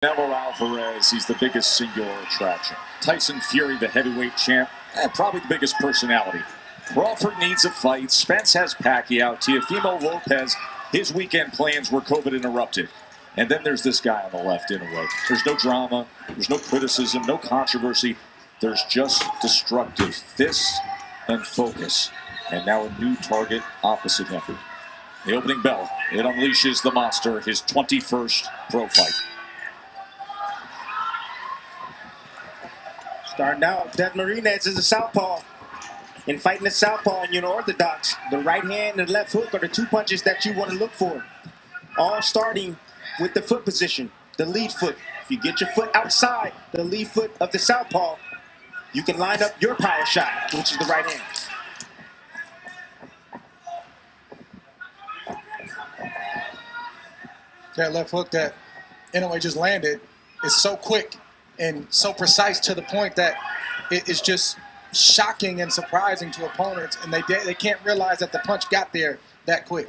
Canelo Alvarez, he's the biggest singular attraction. Tyson Fury, the heavyweight champ, probably the biggest personality. Crawford needs a fight. Spence has Pacquiao. Teofimo Lopez, his weekend plans were COVID interrupted. And then there's this guy on the left, Inoue. There's no drama. There's no criticism, no controversy. There's just destructive fists and focus. And now a new target opposite him. The opening bell. It unleashes the monster, his 21st pro fight. Starting out, Dasmarinas is a southpaw. In fighting the southpaw and unorthodox, the right hand and the left hook are the two punches that you want to look for. All starting with the foot position, the lead foot. If you get your foot outside the lead foot of the southpaw, you can line up your power shot, which is the right hand. That left hook that Inoue just landed is so quick and so precise to the point that it is just shocking and surprising to opponents, and they can't realize that the punch got there that quick.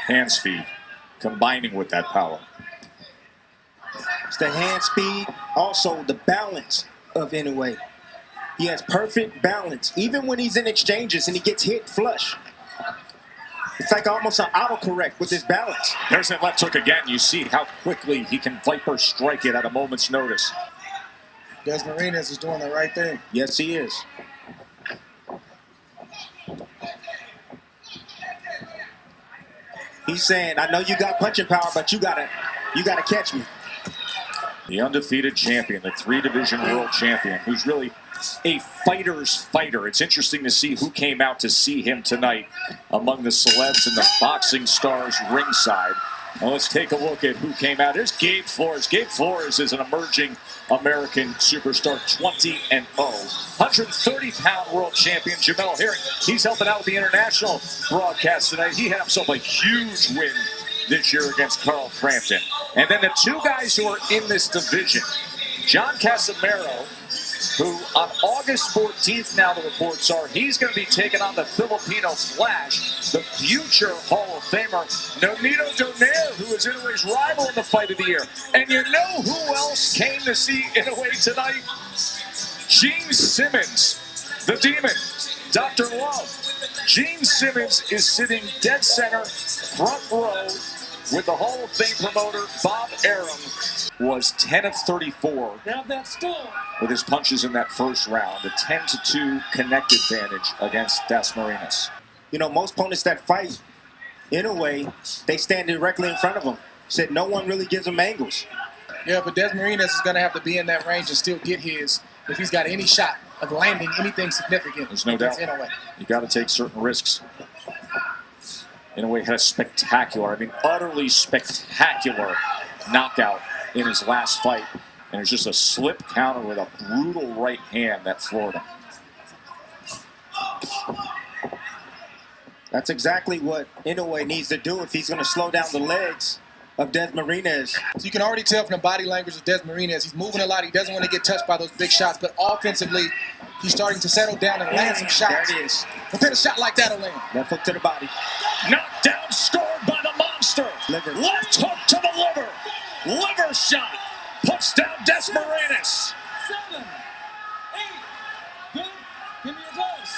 Hand speed combining with that power. It's the hand speed, also the balance of Inoue. He has perfect balance, even when he's in exchanges and he gets hit flush. It's like almost an autocorrect with his balance. There's that left hook again. You see how quickly he can viper strike it at a moment's notice. Dasmarinas is doing the right thing. Yes, he is. He's saying, I know you got punching power, but you gotta catch me. The undefeated champion, the 3-division world champion, who's really a fighter's fighter. It's interesting to see who came out to see him tonight among the celebs and the boxing stars ringside. Well, let's take a look at who came out. There's Gabe Flores. Gabe Flores is an emerging American superstar, 20-0. 130-pound world champion Jamel Herring. He's helping out with the international broadcast tonight. He had himself a huge win this year against Carl Frampton. And then the two guys who are in this division, John Casimero, who on August 14th, now the reports are, he's going to be taking on the Filipino Flash, the future Hall of Famer, Nonito Donaire, who is Inoue's rival in the fight of the year. And you know who else came to see Inoue tonight? Gene Simmons, the Demon, Dr. Love. Gene Simmons is sitting dead center, front row, with the Hall of Fame promoter, Bob Arum, was 10 of 34 with his punches in that first round. A 10-2 connect advantage against Dasmarinas. You know, most opponents that fight Inoue, they stand directly in front of him. Said no one really gives him angles. Yeah, but Dasmarinas is going to have to be in that range and still get his if he's got any shot of landing anything significant. There's no doubt. Inoue. You got to take certain risks. Inoue had a spectacular, utterly spectacular knockout in his last fight. And it's just a slip counter with a brutal right hand that floored him. That's exactly what Inoue needs to do if he's going to slow down the legs of Dasmarinas. So you can already tell from the body language of Dasmarinas, he's moving a lot. He doesn't want to get touched by those big shots, but offensively, he's starting to settle down and land some shots. There it is. But then a shot like that will land. Left hook to the body. Knocked down, scored by the monster. Liver. Left hook to the liver. Liver shot. Puts down Dasmarinas. 7, 8, good. Give me your gloves.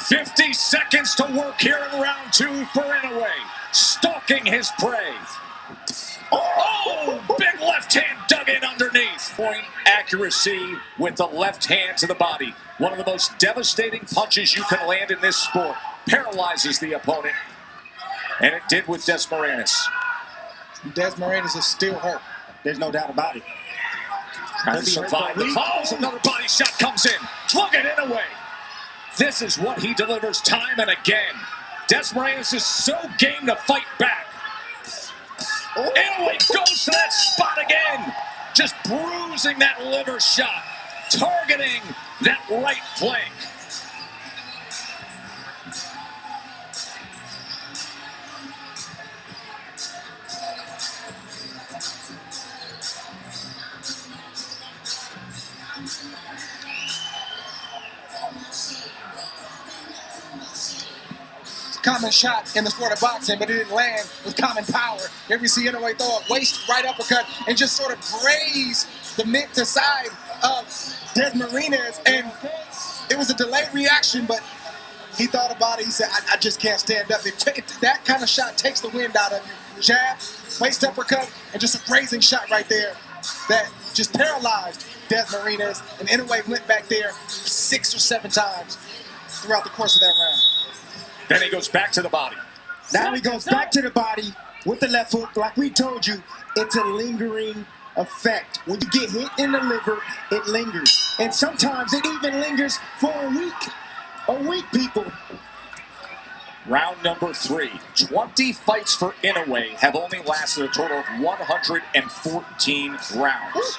50 seconds to work here in round 2 for Inoue. Stalking his prey. Oh, big left hand dug in underneath. Point accuracy with the left hand to the body. One of the most devastating punches you can land in this sport. Paralyzes the opponent. And it did with Dasmarinas. Dasmarinas is still hurt. There's no doubt about it. Trying to survive the falls. Another body shot comes in. Look at Inoue. This is what he delivers time and again. Dasmarinas is so game to fight back. Inoue goes to that spot again. Just bruising that liver shot. Targeting that right flank. common shot in the sport of boxing, but it didn't land with common power. Here we see Inoue throw a waist right uppercut and just sort of graze the mid to side of Dasmarinas, and it was a delayed reaction, but he thought about it. He said, I just can't stand up. That kind of shot takes the wind out of you. Jab, waist uppercut, and just a grazing shot right there that just paralyzed Dasmarinas, and Inoue went back there 6 or 7 times throughout the course of that round. Then he goes back to the body. Now he goes back to the body with the left hook. Like we told you, it's a lingering effect. When you get hit in the liver, it lingers. And sometimes it even lingers for a week. A week, people. Round number 3. 20 fights for Inoue have only lasted a total of 114 rounds.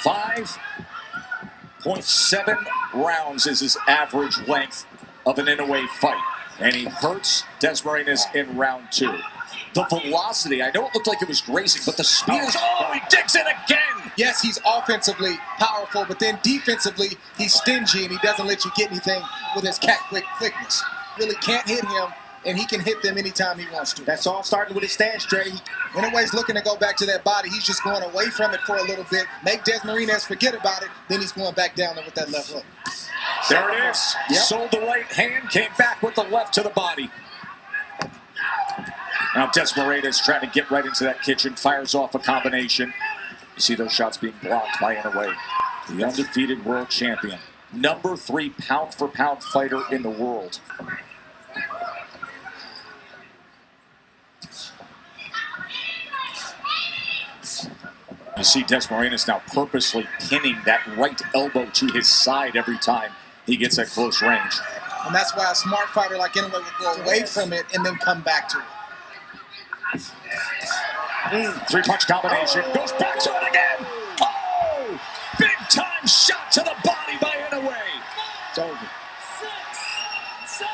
5.7 rounds is his average length of an Inoue fight. And he hurts Dasmarinas in round 2. The velocity, I know it looked like it was grazing, but the speed is... Oh, he digs it again! Yes, he's offensively powerful, but then defensively, he's stingy and he doesn't let you get anything with his quickness. Really can't hit him, and he can hit them anytime he wants to. That's all starting with his stance straight. Inoue's looking to go back to that body. He's just going away from it for a little bit, make Dasmarinas forget about it, then he's going back down there with that left hook. There it is. Yep. Sold the right hand, came back with the left to the body. Now Dasmarinas trying to get right into that kitchen, fires off a combination. You see those shots being blocked by Inoue, the undefeated world champion. Number 3 pound-for-pound fighter in the world. You see Dasmarinas now purposely pinning that right elbow to his side every time he gets at close range. And that's why a smart fighter like Inoue would go away from it and then come back to it. 3-punch combination, goes back to it again! Oh! Big-time shot to the body by Inoue! It's over. 6, 7,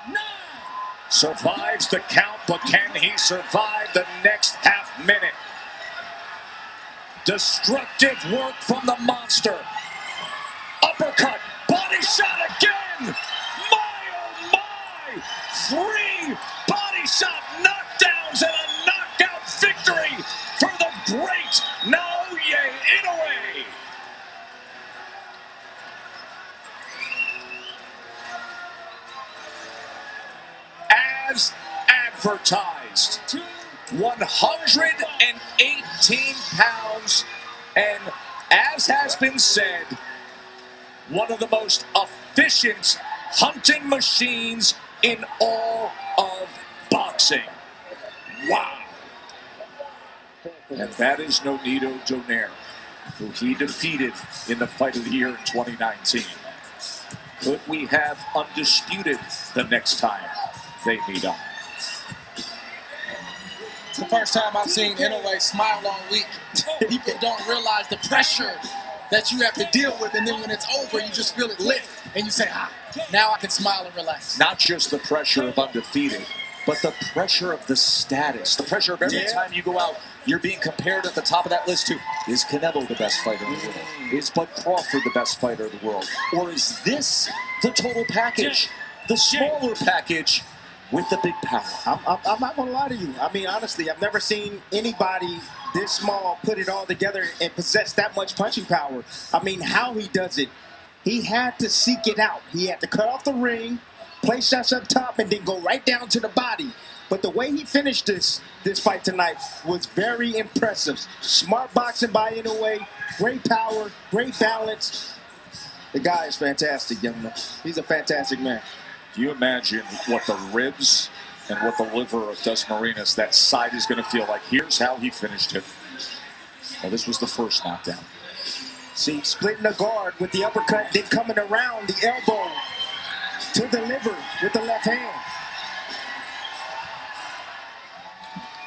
8, 9. Survives the count, but can he survive the next half minute? Destructive work from the monster. Uppercut, body shot again! My oh my! 3 body shot knockdowns and a knockout victory for the great Naoya Inoue! As advertised, 118 pounds, and as has been said, one of the most efficient hunting machines in all of boxing. Wow. And that is Nonito Donaire, who he defeated in the fight of the year in 2019. Could we have undisputed the next time they meet up? It's the first time I've seen Inoue smile all week. People don't realize the pressure that you have to deal with, and then when it's over, you just feel it lift, and you say, now I can smile and relax. Not just the pressure of undefeated, but the pressure of the status. The pressure of every time you go out, you're being compared at the top of that list to, is Canelo the best fighter in the world? Is Bud Crawford the best fighter in the world? Or is this the total package? The smaller package with the big power? I'm not going to lie to you. I mean, honestly, I've never seen anybody this small put it all together and possess that much punching power. I mean, how he does it, he had to seek it out. He had to cut off the ring, place shots up top, and then go right down to the body. But the way he finished this fight tonight was very impressive. Smart boxing by Inoue, great power, great balance. The guy is fantastic, young man. He's a fantastic man. Do you imagine what the ribs and what the liver of Dasmarinas, that side is going to feel like? Here's how he finished it. Well, this was the first knockdown. See, splitting the guard with the uppercut, then coming around the elbow to the liver with the left hand.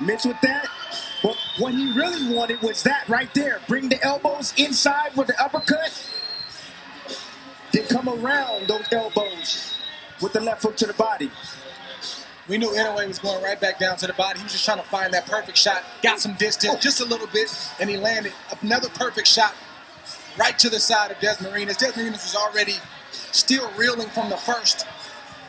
Mixed with that, but what he really wanted was that right there. Bring the elbows inside with the uppercut, then come around those elbows with the left hook to the body. We knew Inoue was going right back down to the body. He was just trying to find that perfect shot. Got some distance, just a little bit, and he landed another perfect shot right to the side of Dasmarinas. Dasmarinas was already still reeling from the first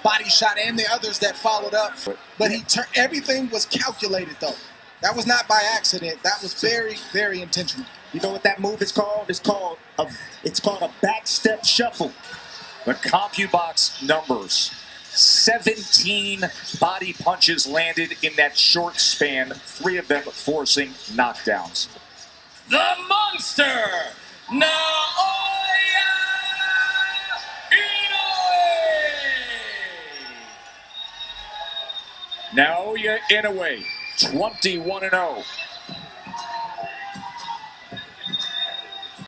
body shot and the others that followed up. But everything was calculated, though. That was not by accident. That was very, very intentional. You know what that move is called? It's called a back step shuffle. The CompuBox numbers. 17 body punches landed in that short span, 3 of them forcing knockdowns. The monster, Naoya Inoue. Naoya Inoue, 21-0.